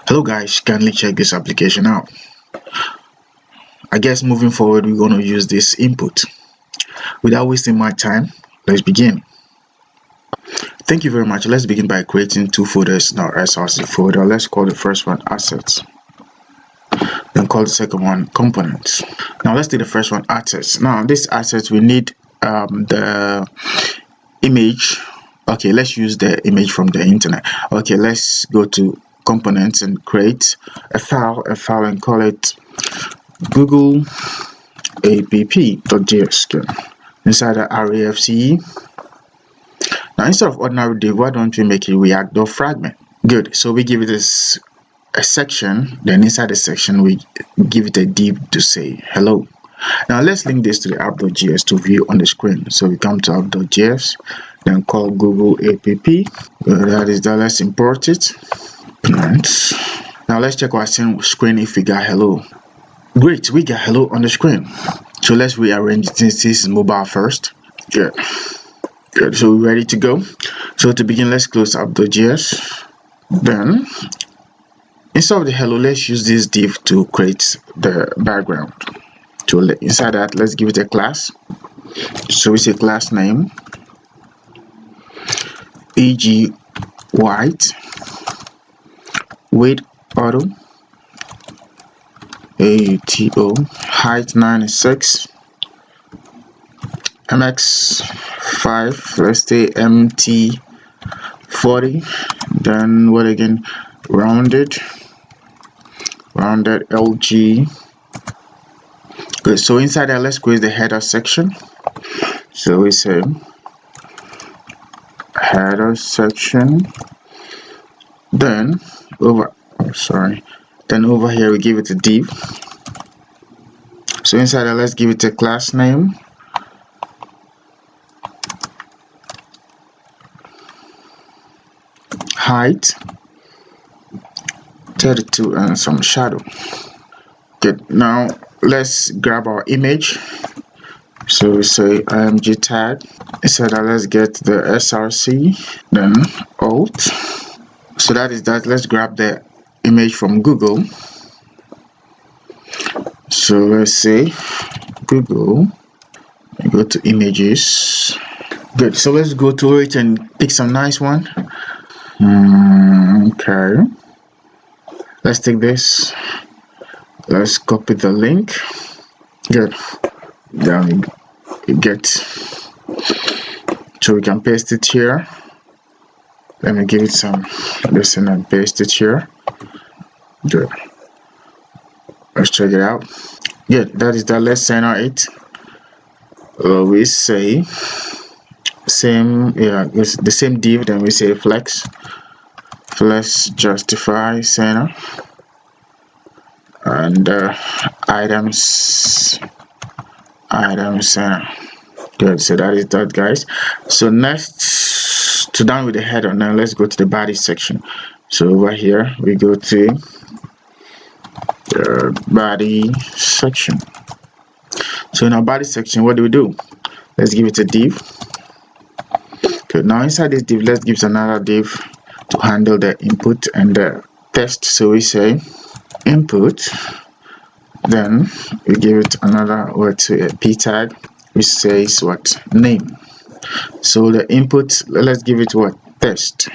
Hello guys, kindly check this application out. I guess moving forward we're going to use this input. Without wasting my time, let's begin. Thank you very much. Let's begin by creating two folders in our SRC folder. Let's call the first one assets, then call the second one components. Now let's take the first one assets. Now this assets we need the image. Okay, let's use the image from the internet. Okay, let's go to components and create a file and call it Google app.js. Inside the RAFCE. Now instead of ordinary div, why don't we make it React.fragment? Good. So we give it a section, then inside the section we give it a div to say hello. Now let's link this to the app.js to view on the screen. So we come to app.js, then call Google app. That is that. Let's import it. Now let's check our screen if we got hello. Great, we got hello on the screen. So let's rearrange it since this is mobile first. Good. So we're ready to go. So to begin, let's close app.js. Then instead of the hello, let's use this div to create the background. So inside that, let's give it a class. So we say class name eg white width auto AUTO height 96 mx 5, let's say mt 40, then what again, rounded lg. Good. So inside that, let's create the header section. So we say header section, then over here we give it a div. So inside that, let's give it a class name height 32 and some shadow. Good. Now let's grab our image. So we say img tag. Inside that, let's get the src, then alt. So that is that. Let's grab the image from Google. So let's say Google and go to images. Good. So let's go to it and pick some nice one. Okay, let's take this, let's copy the link. Good. Then we get, so we can paste it here. Let me give it some listen and paste it here. Good. Let's check it out. Good. That is that. Let's center it. We say same, yeah, it's the same div. Then we say flex justify center, and items center. Good. So that is that, guys. So next, to done with the header, now let's go to the body section. So over here we go to the body section. So in our body section, what do? Let's give it a div. Good. Now inside this div, let's give it another div to handle the input and the text. So we say input, then we give it another word to a p tag, which says what, name. So the input, let's give it what, test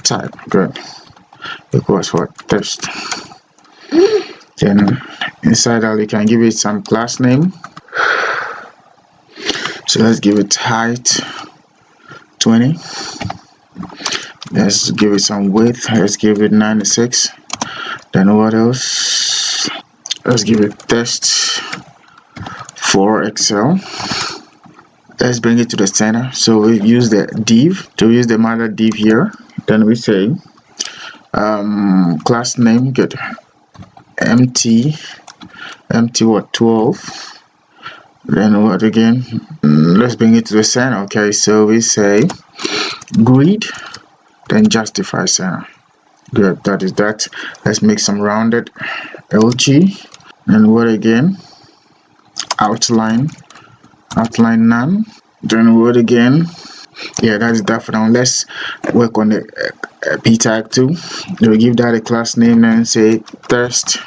type. Good. Equals what, test. Then inside that, we can give it some class name. So let's give it height 20. Let's give it some width. Let's give it 96. Then what else? Let's give it test for Excel. Let's bring it to the center. So we use the div to use the mother div here. Then we say class name. Good. empty what, 12. Then what again? Let's bring it to the center. Okay, so we say grid, then justify center. Good. That is that. Let's make some rounded LG, and what again? Outline none. Then what again? Yeah, that is that for now. Let's work on the p tag 2. We give that a class name and say test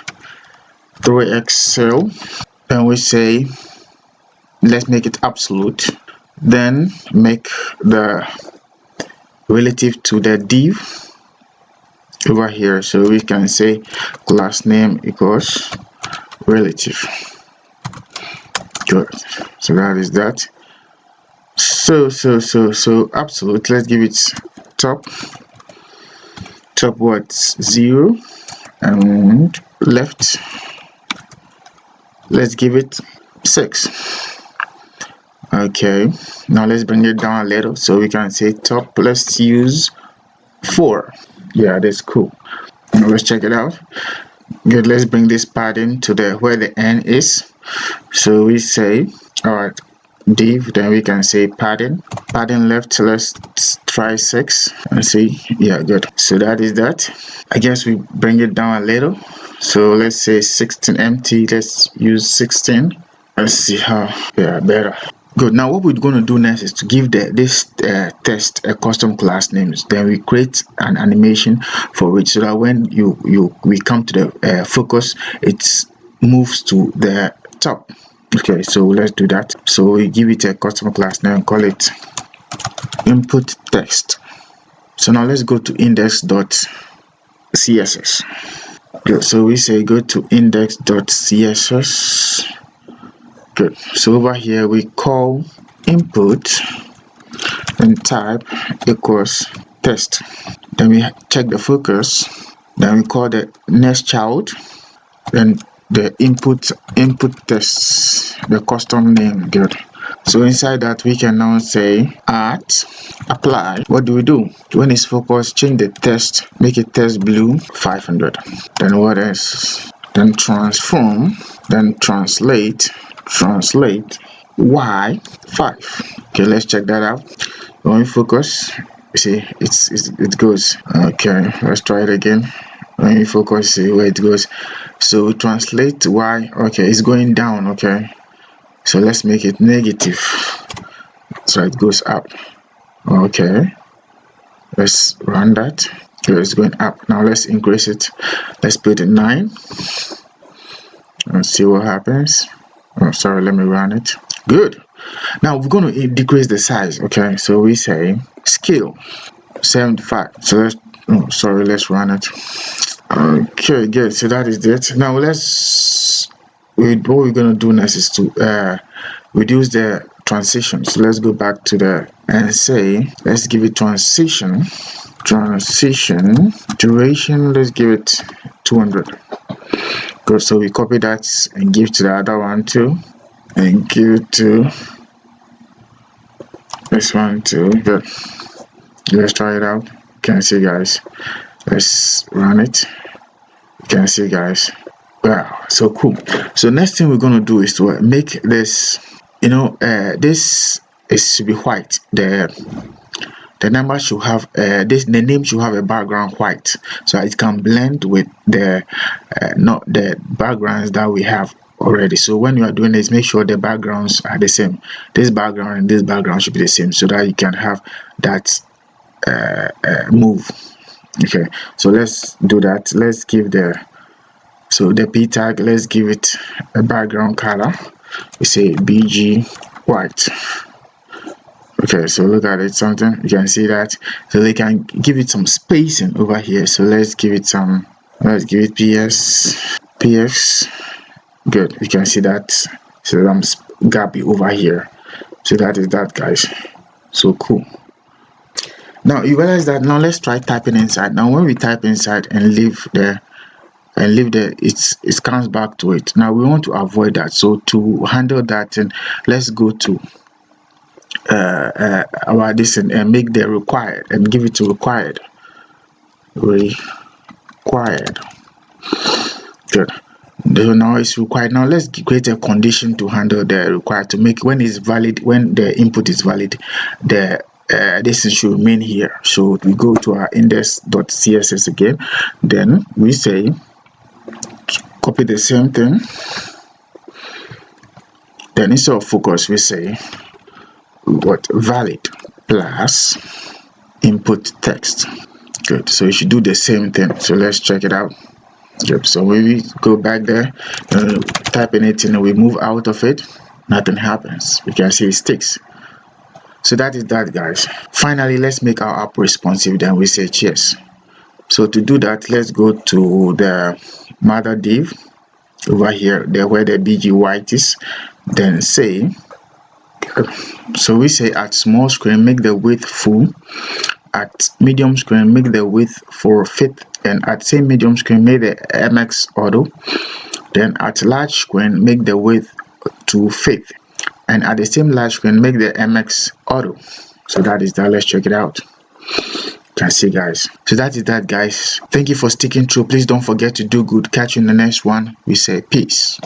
3xl. Then we say let's make it absolute. Then make the relative to the div over here, so we can say class name equals relative. Good. So that is that. So absolute, let's give it top what 0, and left, let's give it 6. Okay, now let's bring it down a little, so we can say top, let's use 4. Yeah, that's cool. Now let's check it out. Good, let's bring this padding to the where the n is. So we say, all right, div, then we can say padding left, let's try 6 and see. Yeah, good. So that is that. I guess we bring it down a little, so let's say 16 empty, let's use 16. Let's see how, yeah, better. Good. Now what we're going to do next is to give this test a custom class names. Then we create an animation for it, so that when we come to the focus, it moves to the top. Okay, so let's do that. So we give it a custom class name and call it input text. So now let's go to index.css. Good. So we say go to index.css. Good. So over here we call input and type equals text. Then we check the focus. Then we call the next child. Then the input text, the custom name. Good. So inside that we can now say at apply. What do we do? When it's focused, change the text, make it text blue 500. Then what else? Then transform, then translate y 5. Okay, let's check that out. When we focus, you see it goes. Okay, let's try it again. When we focus, see where it goes. So translate y. Okay, it's going down. Okay, so let's make it negative, so it goes up. Okay, let's run that. Okay, it's going up. Now let's increase it. Let's put it 9. Let's see what happens. Oh, sorry, let me run it. Good. Now we're going to decrease the size. Okay, so we say scale 75. So let's run it. Okay, good. So that is it. Now what we're going to do next is to reduce the transition. So let's go back to and say let's give it transition duration, let's give it 200. Good. So we copy that and give to the other one too, and give to this one too. Good. Let's try it out. You can see, guys. Let's run it. You can see, guys. Wow, so cool. So next thing we're going to do is to make this, this should be white. The number should have the name should have a background white, so it can blend with the not the backgrounds that we have already. So when you are doing this, make sure the backgrounds are the same. This background and this background should be the same, so that you can have that move. Okay, so let's do that. Let's give the p tag, let's give it a background color. We say bg white. Okay, so look at it, something you can see that. So they can give it some spacing over here. So let's give it px. Good, you can see that. So some gap over here. So that is that, guys. So cool. Now you realize that. Now let's try typing inside. Now when we type inside and leave it comes back to it. Now we want to avoid that. So to handle that, and let's go to our this and make the required and give it to required. Good. So now it's required. Now let's create a condition to handle the required, to make when it's valid, when the input is valid, the this should remain here. So we go to our index.css again, then we say copy the same thing, then instead of focus we say what valid plus input text. Good. So you should do the same thing. So let's check it out. Yep. So when we go back there, type anything and we move out of it, nothing happens. You can see it sticks. So that is that, guys. Finally, let's make our app responsive. Then we say cheers. So to do that, let's go to the mother div over here, there where the BG white is. Then say, so we say at small screen, make the width full. At medium screen, make the width for fit, and at same medium screen, make the MX auto. Then at large screen, make the width to fit, and at the same large screen, make the MX auto. So that is that. Let's check it out. You can see, guys. So that is that, guys. Thank you for sticking through. Please don't forget to do good. Catch you in the next one. We say peace.